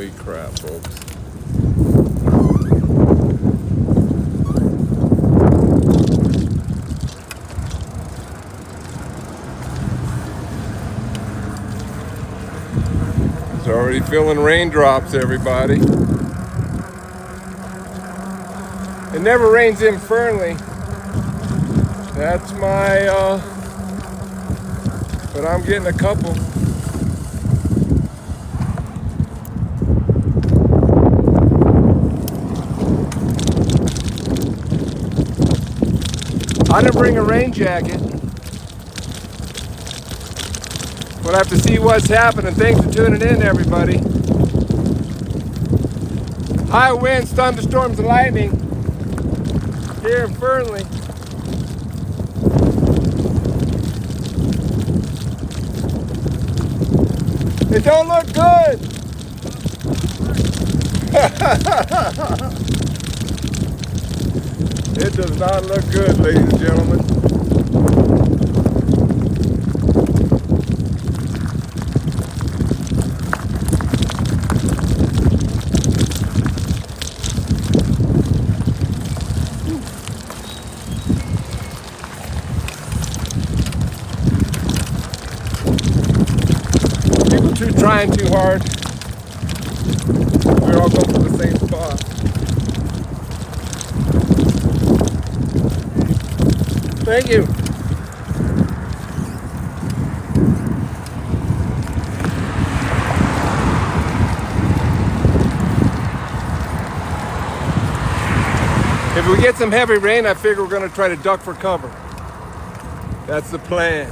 Holy crap, folks. It's already feeling raindrops, everybody. It never rains infernally. That's my, but I'm getting a couple. I didn't bring a rain jacket. We'll have to see what's happening. Thanks for tuning in, everybody. High winds, thunderstorms, and lightning here in Fernley. It don't look good. It does not look good, ladies and gentlemen. Trying too hard. We're all going for the same spot. Thank you. If we get some heavy rain, I figure we're going to try to duck for cover. That's the plan.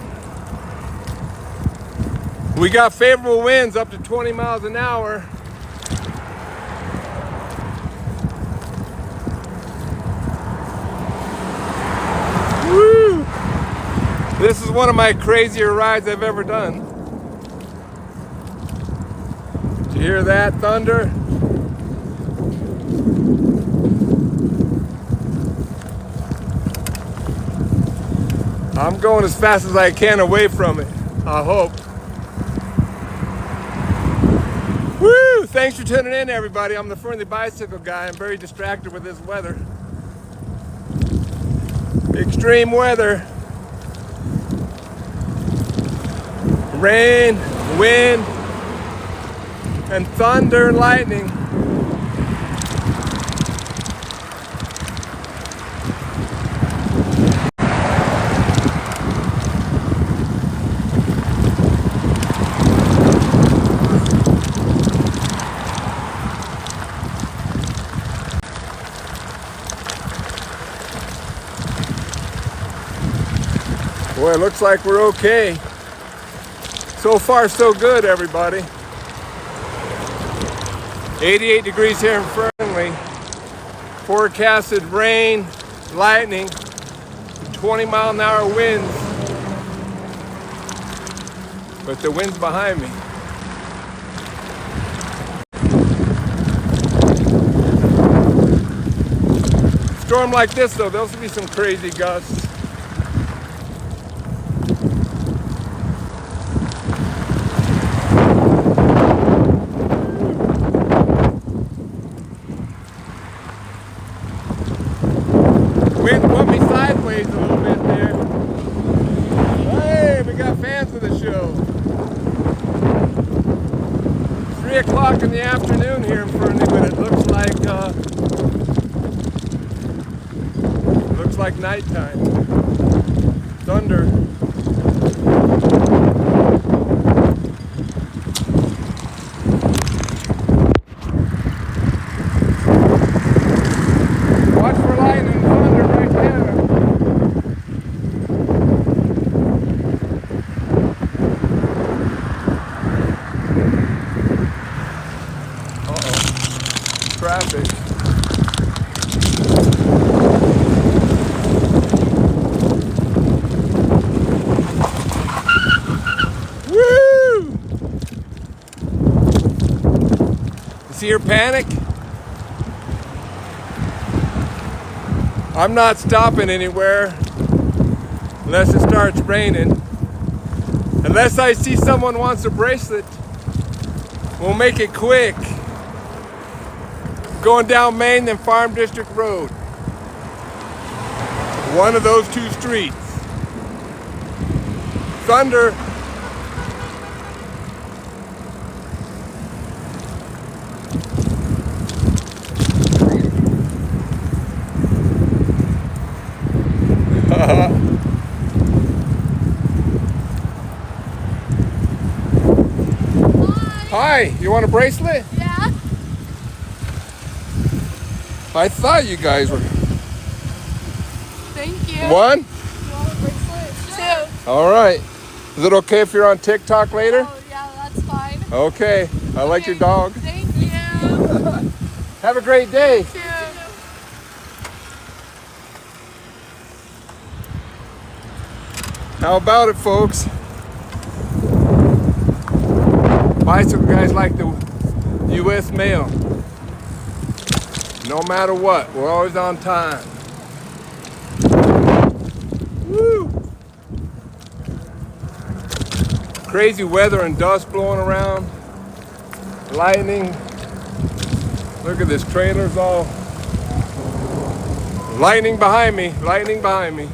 We got favorable winds up to 20 miles an hour. Woo! This is one of my crazier rides I've ever done. Did you hear that thunder? I'm going as fast as I can away from it, I hope. Woo! Thanks for tuning in, everybody. I'm the Fernley Bicycle Guy. I'm very distracted with this weather. Extreme weather. Rain, wind, and thunder and lightning. Boy, it looks like we're okay. So far, so good, everybody. 88 degrees here in Fernley. Forecasted rain, lightning, 20-mile-an-hour winds. But the wind's behind me. Storm like this, though, there'll be some crazy gusts. Wind put me sideways a little bit there. Hey, we got fans of the show. 3 o'clock in the afternoon here in Fernley, but it looks like nighttime. Thunder. Watch for lightning and thunder right there. Uh-oh. Traffic. Woo! You see her panic? I'm not stopping anywhere unless it starts raining. Unless I see someone wants a bracelet, we'll make it quick. going down Main and Farm District Road. One of those two streets. Thunder. Hi, you want a bracelet? Yeah. I thought you guys were. Thank you. One? You want a bracelet? Two. All right. Is it okay if you're on TikTok later? Oh, yeah, that's fine. Okay. I like your dog. Thank you. Have a great day. You too. How about it, folks? Bicycle guys like the U.S. mail. No matter what, we're always on time. Woo! Crazy weather and dust blowing around. Lightning. Look at this, trailer's all. Lightning behind me, lightning behind me.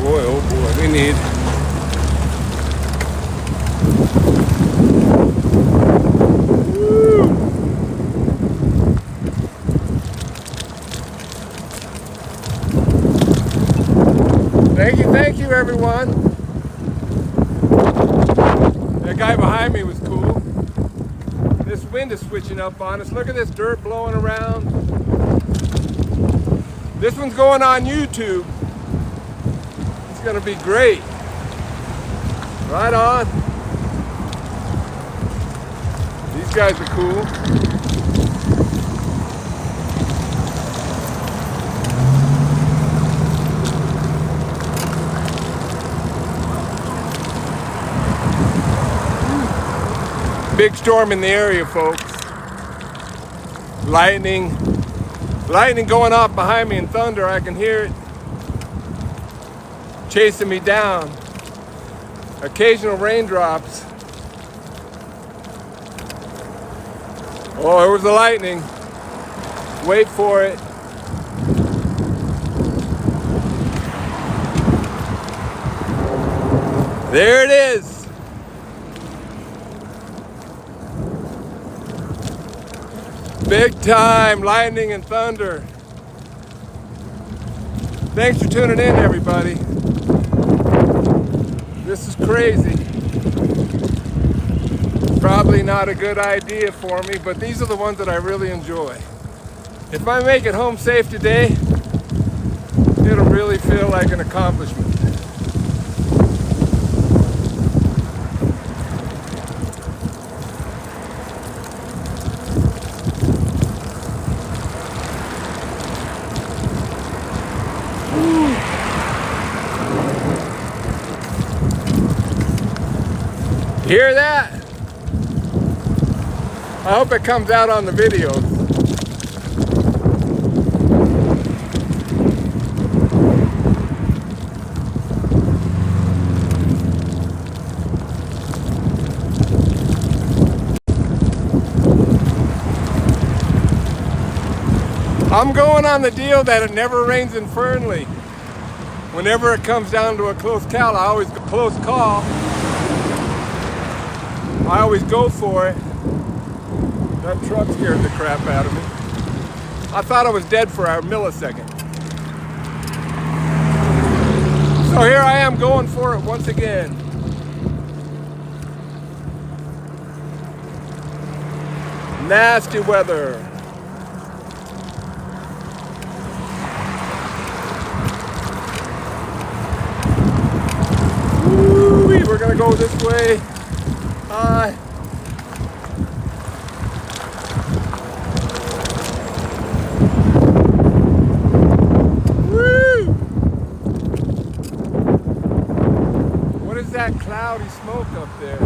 Boy, oh boy, we need. Woo. Thank you, everyone. That guy behind me was cool. This wind is switching up on us. Look at this dirt blowing around. This one's going on YouTube. Gonna be great. Right on. These guys are cool. Big storm in the area, folks. Lightning going off behind me and thunder. I can hear it chasing me down. Occasional raindrops. Oh, there was the lightning. Wait for it. There it is. Big time lightning and thunder. Thanks for tuning in, everybody. This is crazy. Probably not a good idea for me, but these are the ones that I really enjoy. If I make it home safe today, it'll really feel like an accomplishment. Hear that? I hope it comes out on the video. I'm going on the deal that it never rains infernally. Whenever it comes down to a close call, I always go for it. That truck scared the crap out of me. I thought I was dead for a millisecond. So here I am going for it once again. Nasty weather. Woo-wee, we're gonna go this way. Woo! What is that cloudy smoke up there?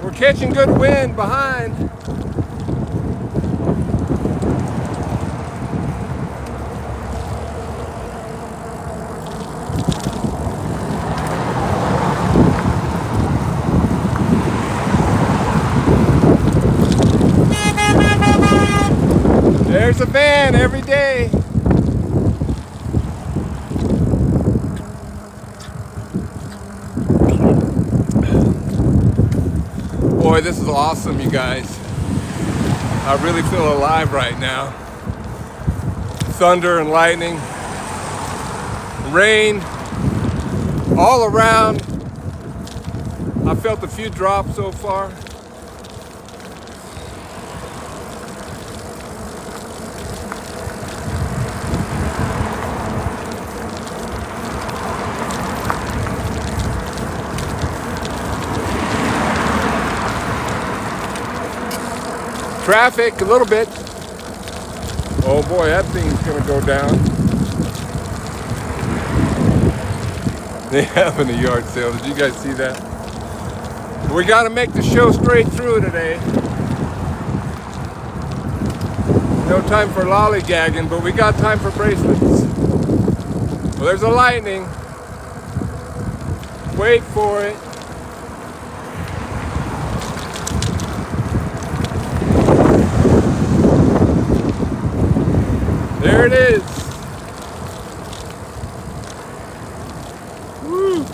We're catching good wind behind. Boy, this is awesome, you guys. I really feel alive right now. Thunder and lightning, rain all around. I felt a few drops so far. Traffic a little bit. Oh boy, that thing's gonna go down. They having a yard sale. Did you guys see that? We gotta make the show straight through today. No time for lollygagging, but we got time for bracelets. Well, there's a lightning. Wait for it. There it is. Woo.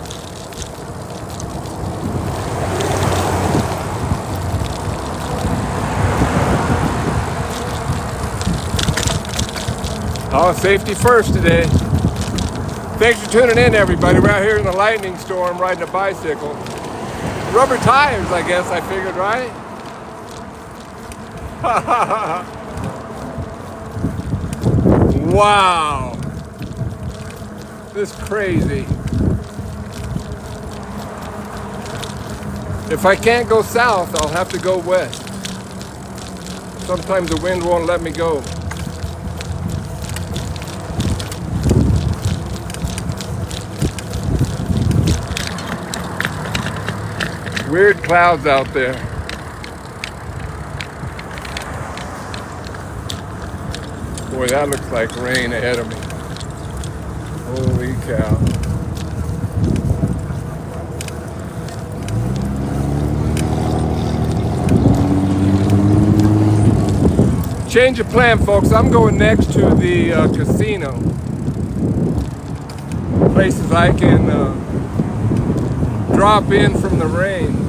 Oh, safety first today. Thanks for tuning in, everybody. We're out here in the lightning storm riding a bicycle. Rubber tires, I guess, I figured, right? Wow. This is crazy. If I can't go south, I'll have to go west. Sometimes the wind won't let me go. Weird clouds out there. Boy, that looks like rain ahead of me. Holy cow. Change of plan, folks. I'm going next to the casino. Places I can drop in from the rain.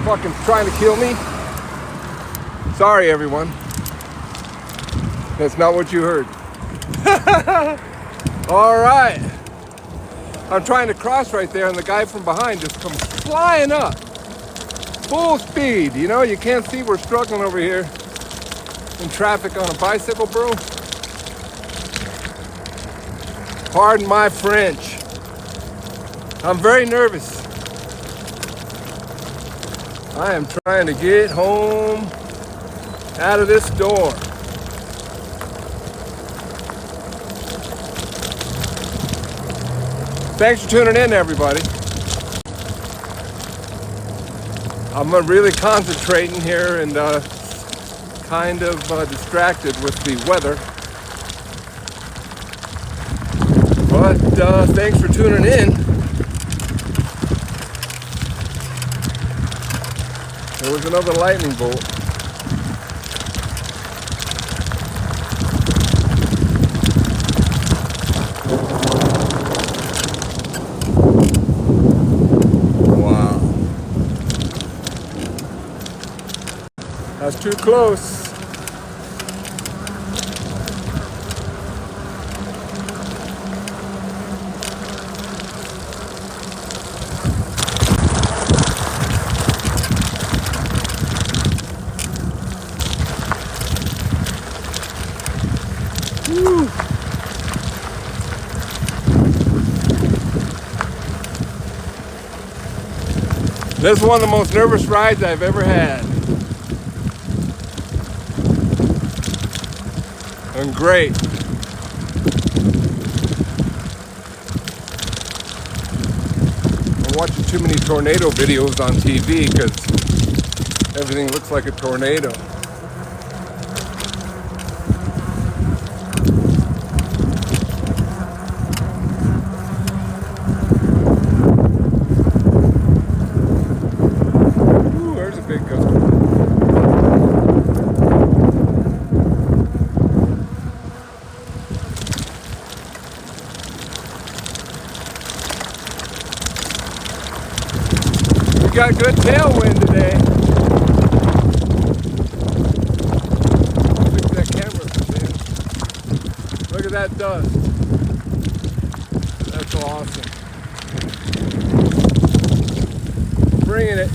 Fucking trying to kill me. Sorry, everyone. That's not what you heard. All right. I'm trying to cross right there, and the guy from behind just comes flying up. Full speed. You know, you can't see we're struggling over here in traffic on a bicycle, bro. Pardon my French. I'm very nervous. I am trying to get home out of this storm. Thanks for tuning in, everybody. I'm really concentrating here and kind of distracted with the weather. But thanks for tuning in. There was another lightning bolt. Wow. That's too close. Woo. This is one of the most nervous rides I've ever had. And great. I'm watching too many tornado videos on TV because everything looks like a tornado. Ooh, there's a big gust. We got good tailwind today. Look at that camera, man. Look at that dust. That's awesome. Bringing it.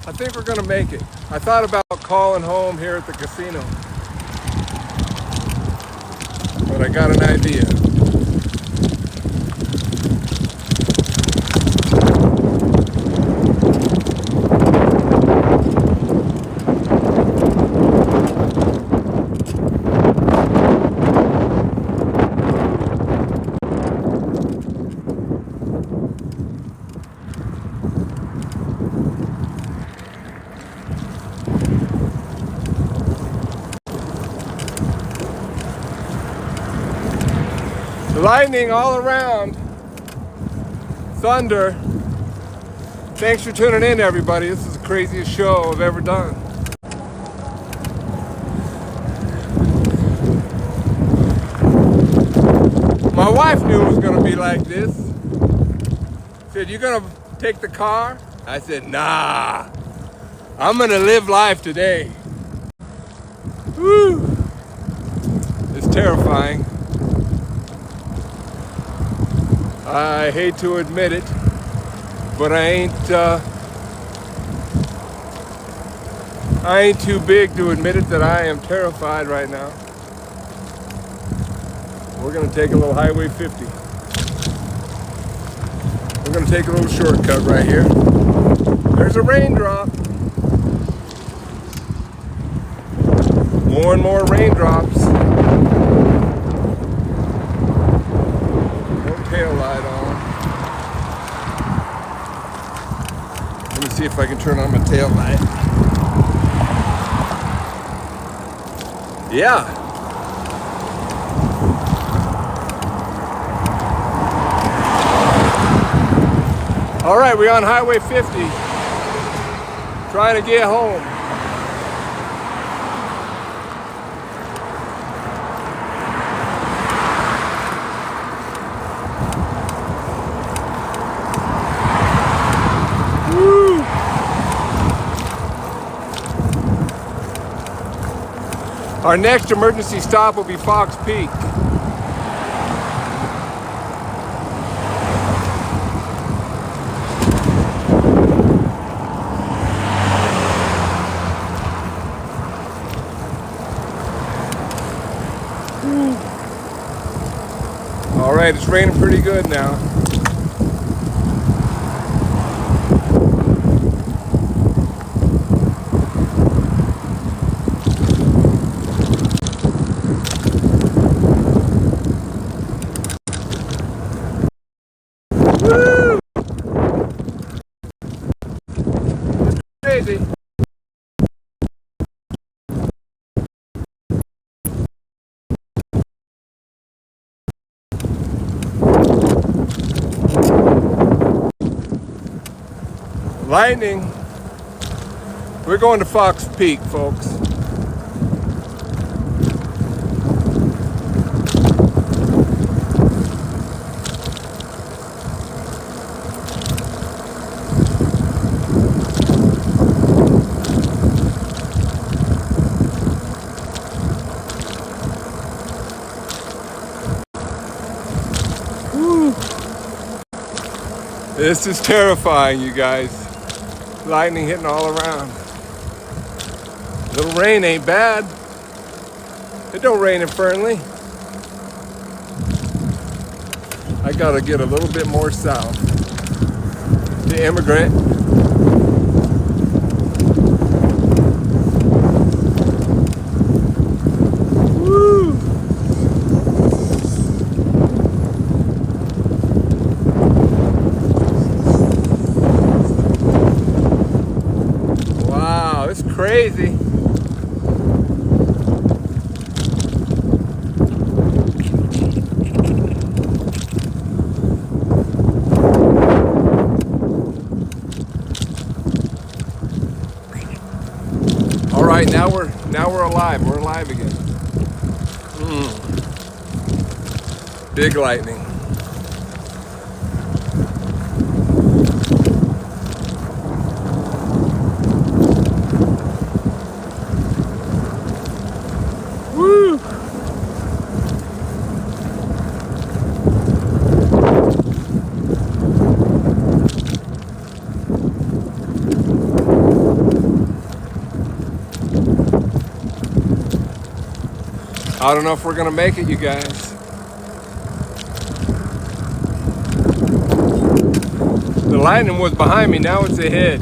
I think we're gonna make it. I thought about calling home here at the casino, but I got an idea. Lightning all around. Thunder. Thanks for tuning in, everybody. This is the craziest show I've ever done. My wife knew it was going to be like this. Said, "You going to take the car?" I said, "Nah. I'm going to live life today." Woo! It's terrifying. I hate to admit it, but I ain't too big to admit it that I am terrified right now. We're gonna take a little Highway 50. We're gonna take a little shortcut right here. There's a raindrop. More and more raindrops. Tail light on. Let me see if I can turn on my tail light. Yeah. All right, we're on Highway 50. Trying to get home. Our next emergency stop will be Fox Peak. All right, it's raining pretty good now. Woo! Crazy. Lightning. We're going to Fox Peak, folks. This is terrifying, you guys. Lightning hitting all around. Little rain ain't bad. It don't rain in Fernley. I gotta get a little bit more south. The Immigrant. Woo! Wow, it's crazy. All right, now we're alive. We're alive again. Big lightning. Woo! I don't know if we're gonna make it, you guys. The lightning was behind me, now it's ahead.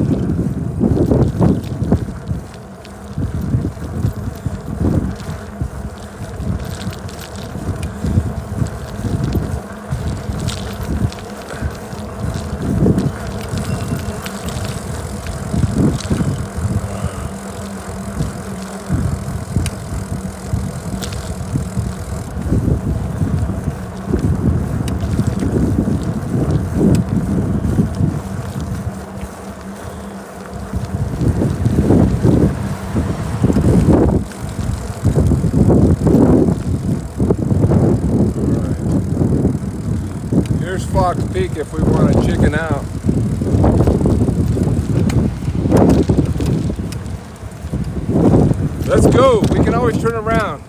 Here's Fox Peak if we want to chicken out. Let's go. We can always turn around.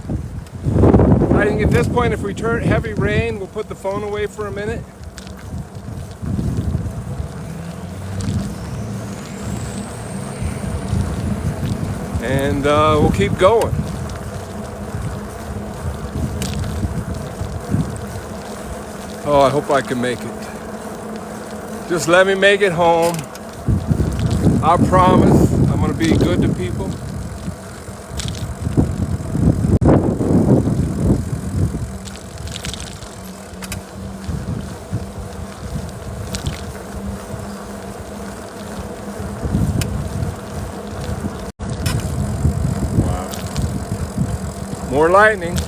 I think at this point, if we turn heavy rain, we'll put the phone away for a minute. And we'll keep going. Oh, I hope I can make it. Just let me make it home. I promise I'm gonna be good to people. Wow. More lightning.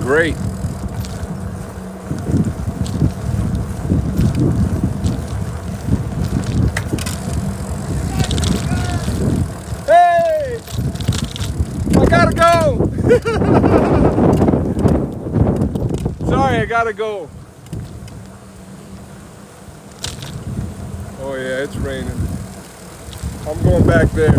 Great. Sorry, I gotta go. Oh yeah, it's raining. I'm going back there.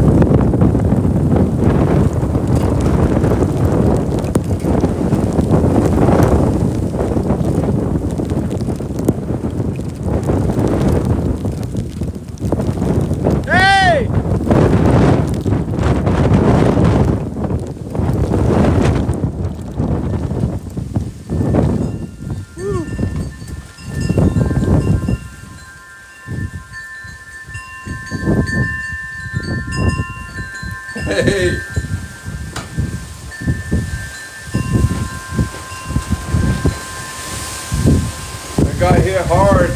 Hey! I got hit hard.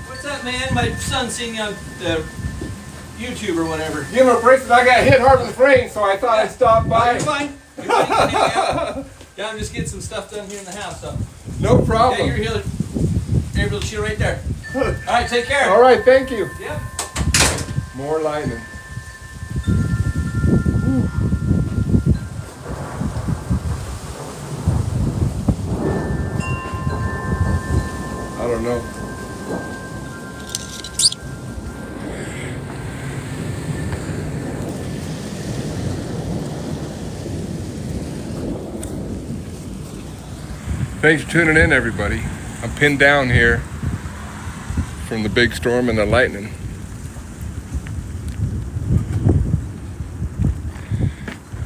What's up, man? My son's seeing you on YouTube or whatever. You know, Bryson, I got hit hard with the rain, so I thought I'd stop by. You're fine. You're fine. You can hang out. Yeah, I'm just getting some stuff done here in the house. So. No problem. Yeah, you're here. You're able to shoot right there. All right, take care. All right, thank you. Yep. More lightning. I don't know. Thanks for tuning in, everybody. I'm pinned down here from the big storm and the lightning.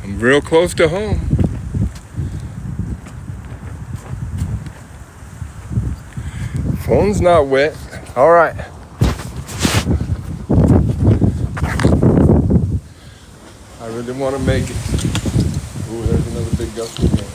I'm real close to home. Phone's not wet. All right. I really want to make it. Ooh, there's another big gust of wind.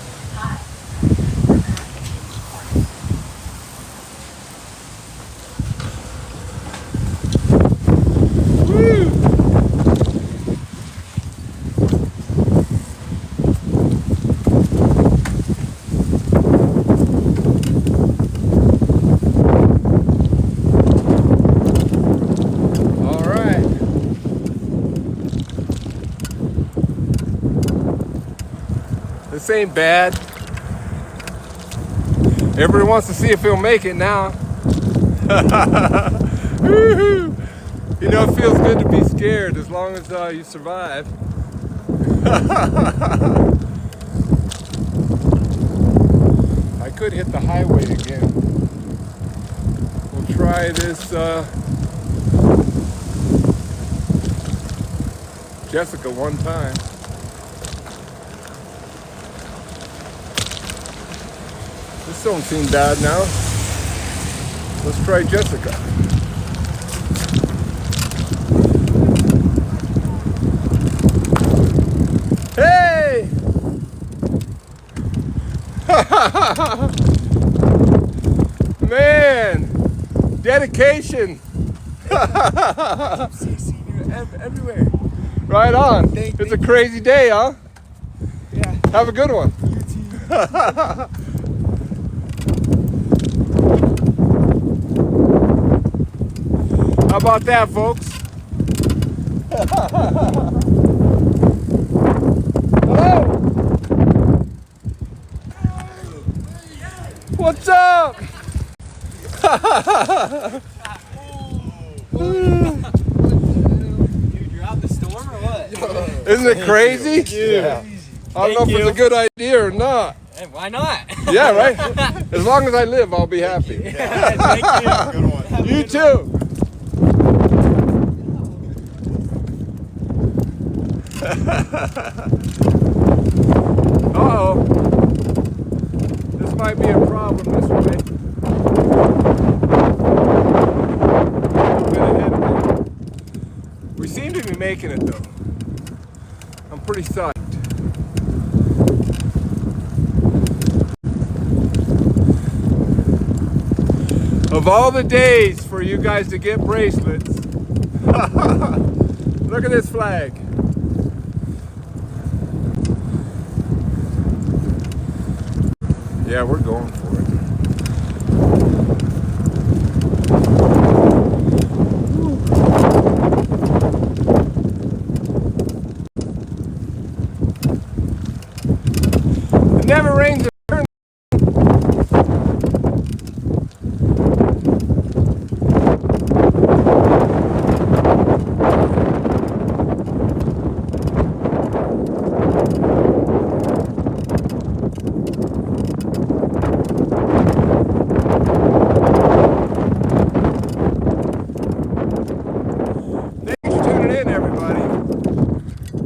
This ain't bad. Everybody wants to see if he'll make it now. You know, it feels good to be scared as long as you survive. I could hit the highway again. We'll try this Jessica one time. This don't seem bad now. Let's try Jessica. Hey! Man! Dedication! Everywhere. Right on. It's a crazy day, huh? Yeah. Have a good one. You too. How about that, folks? Hello? What's up? Dude, you're out the storm or what? Isn't it crazy? Yeah. I don't know if it's a good idea or not. Hey, why not? Yeah, right? As long as I live, I'll be happy. Thank you. Good one. You too. Uh-oh. This might be a problem this way. A little bit ahead of me. We seem to be making it though. I'm pretty psyched. Of all the days for you guys to get bracelets, look at this flag. Yeah, we're going for it. It never rains a turn.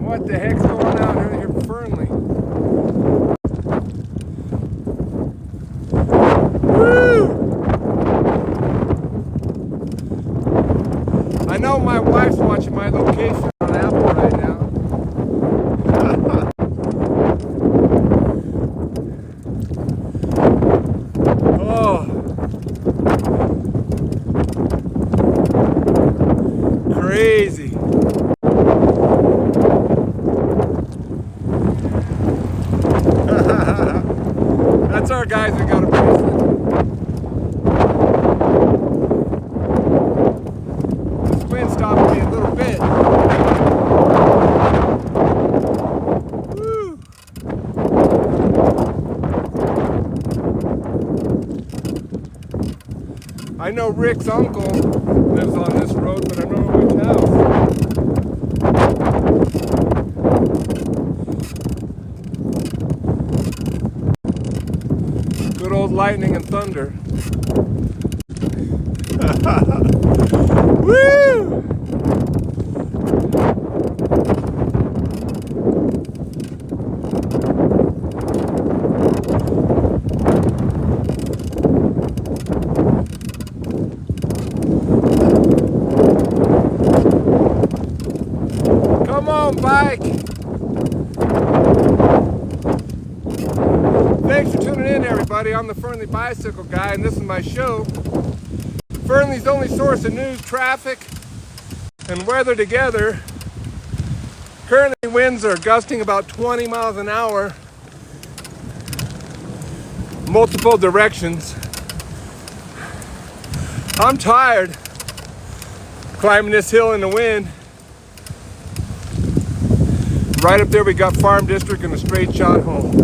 What the heck's going on here in Fernley? Woo! I know my wife's watching my location on Apple right now. Oh. Crazy. That's our guys that got a bracelet. This wind stopped me a little bit. Woo. I know Rick's uncle lives on this road, but I don't know which house. Good old lightning and thunder. Woo! Come on, bike. Thanks for tuning in, everybody. I'm the Fernley Bicycle Guy, and this is my show. Fernley's only source of news, traffic, and weather together. Currently, winds are gusting about 20 miles an hour, multiple directions. I'm tired climbing this hill in the wind. Right up there, we got Farm District and a straight shot home.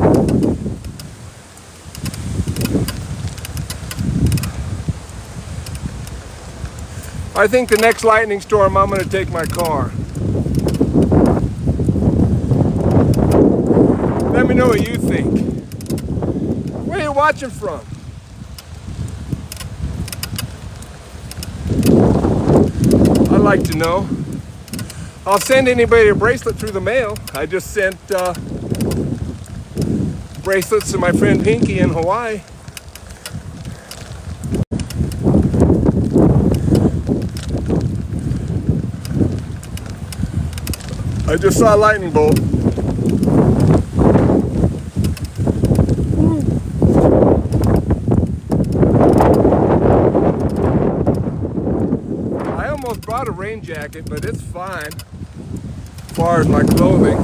I think the next lightning storm, I'm going to take my car. Let me know what you think. Where are you watching from? I'd like to know. I'll send anybody a bracelet through the mail. I just sent bracelets to my friend Pinky in Hawaii. I just saw a lightning bolt. I almost brought a rain jacket, but it's fine as far as my clothing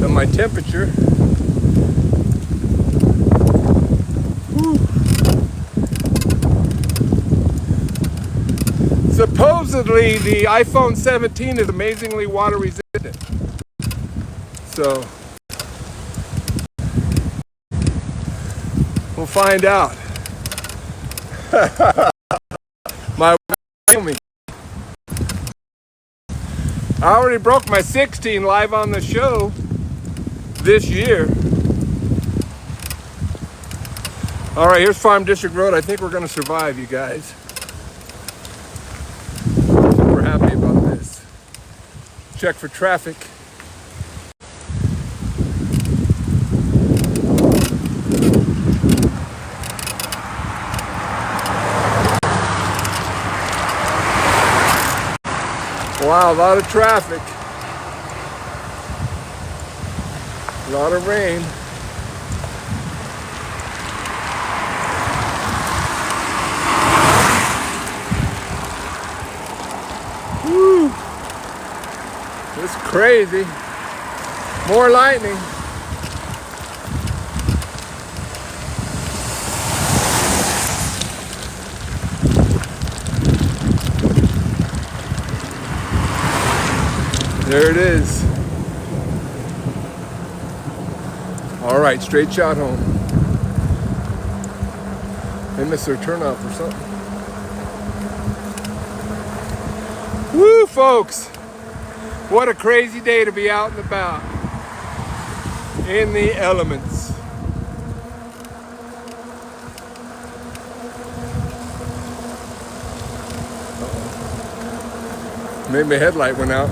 and my temperature. Whew. Supposedly the iPhone 17 is amazingly water resistant. So we'll find out. My wife me. I already broke my 16 live on the show this year. All right, here's Farm District Road. I think we're going to survive, you guys. We're happy about this. Check for traffic. Wow, a lot of traffic. A lot of rain. Woo! It's crazy. More lightning. There it is. All right, straight shot home. They missed their turnoff or something. Woo, folks. What a crazy day to be out and about in the elements. Uh-oh. Maybe my headlight went out.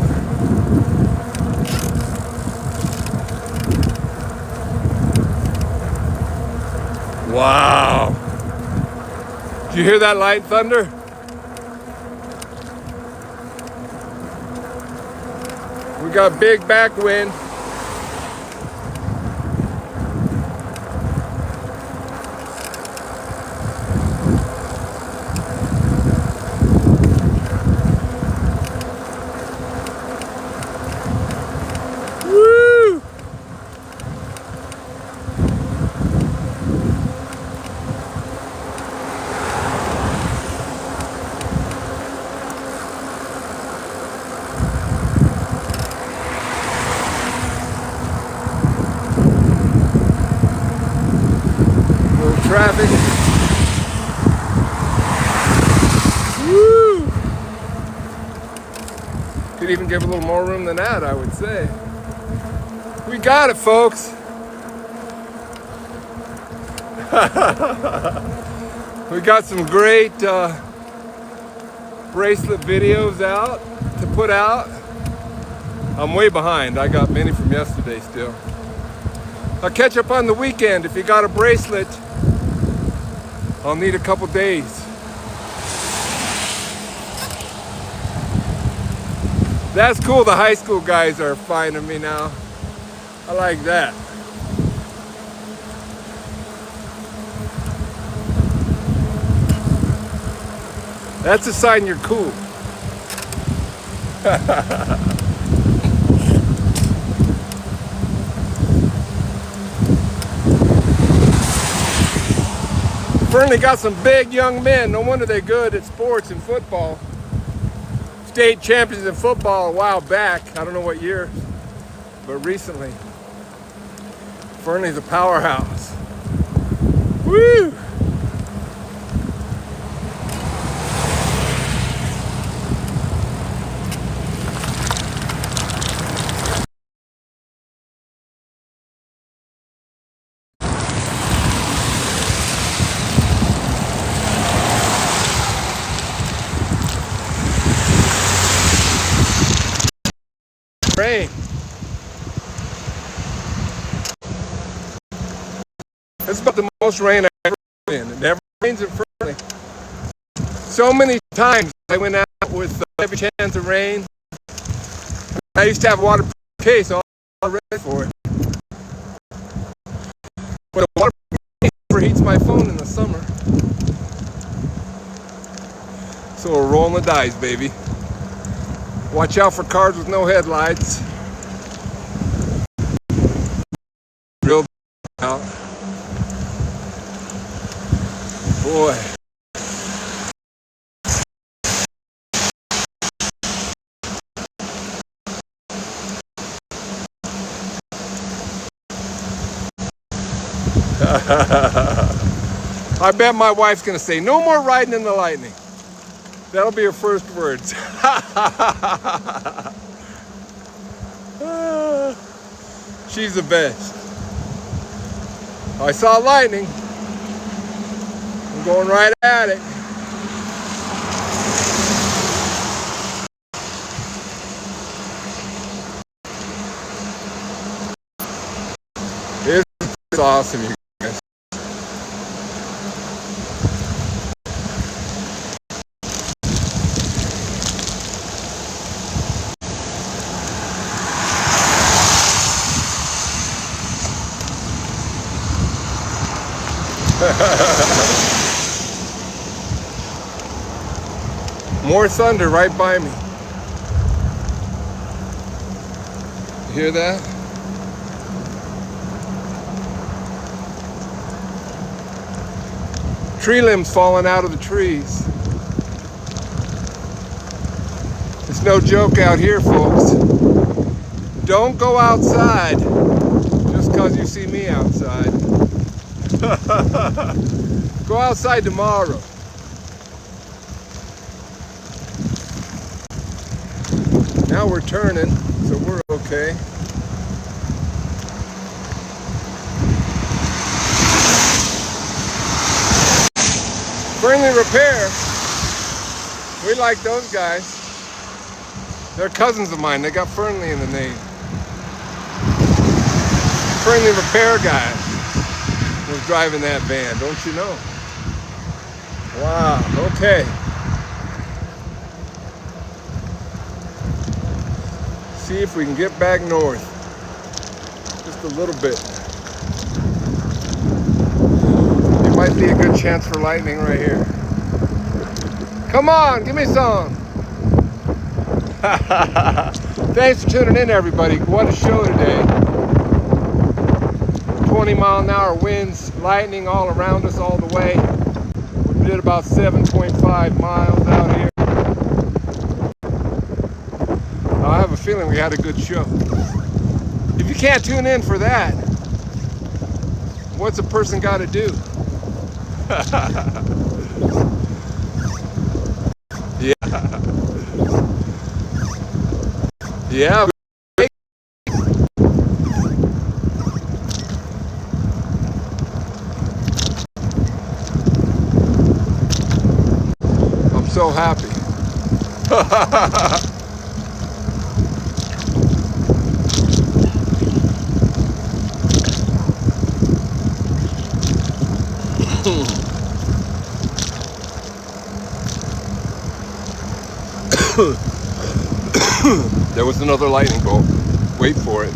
Wow. Did you hear that light thunder? We got big backwind. Woo! Traffic. Woo! Could even give a little more room than that, I would say. We got it, folks. We got some great bracelet videos out to put out. I'm way behind. I got many from yesterday still. I'll catch up on the weekend. If you got a bracelet, I'll need a couple days. That's cool. The high school guys are finding me now. I like that. That's a sign you're cool. Fernley got some big young men. No wonder they're good at sports and football. State champions in football a while back. I don't know what year, but recently. Fernley's a powerhouse. Woo! Rain. It's about the most rain I've ever been in. It never rains in Fernley. So many times I went out with every chance of rain. I used to have a waterproof case all ready for it. But the waterproof case overheats my phone in the summer. So we're rolling the dice, baby. Watch out for cars with no headlights. Real out. Boy. I bet my wife's gonna say, no more riding in the lightning. That'll be her first words. She's the best. I saw lightning. I'm going right at it. It's awesome, you guys. More thunder right by me. You hear that? Tree limbs falling out of the trees. It's no joke out here, folks. Don't go outside just because you see me outside. Go outside tomorrow. Now we're turning, so we're okay. Friendly Repair. We like those guys. They're cousins of mine. They got Fernley in the name. Friendly Repair guy was driving that van, don't you know? Wow, okay. See if we can get back north. Just a little bit. There might be a good chance for lightning right here. Come on, give me some. Thanks for tuning in, everybody. What a show today. 20-mile-an-hour winds, lightning all around us all the way. We did about 7.5 miles out here. I have a feeling we had a good show. If you can't tune in for that, what's a person got to do? Yeah. Yeah. so happy. There was another lightning bolt. Wait for it.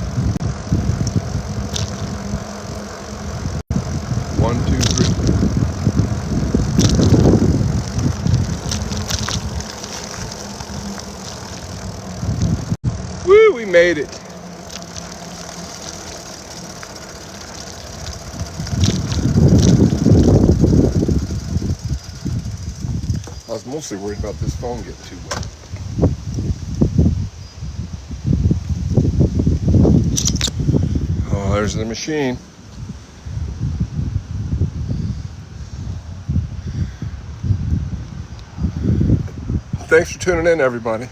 1, 2, 3. Woo, we made it. I was mostly worried about this phone getting too wet. Oh, there's the machine. Thanks for tuning in, everybody.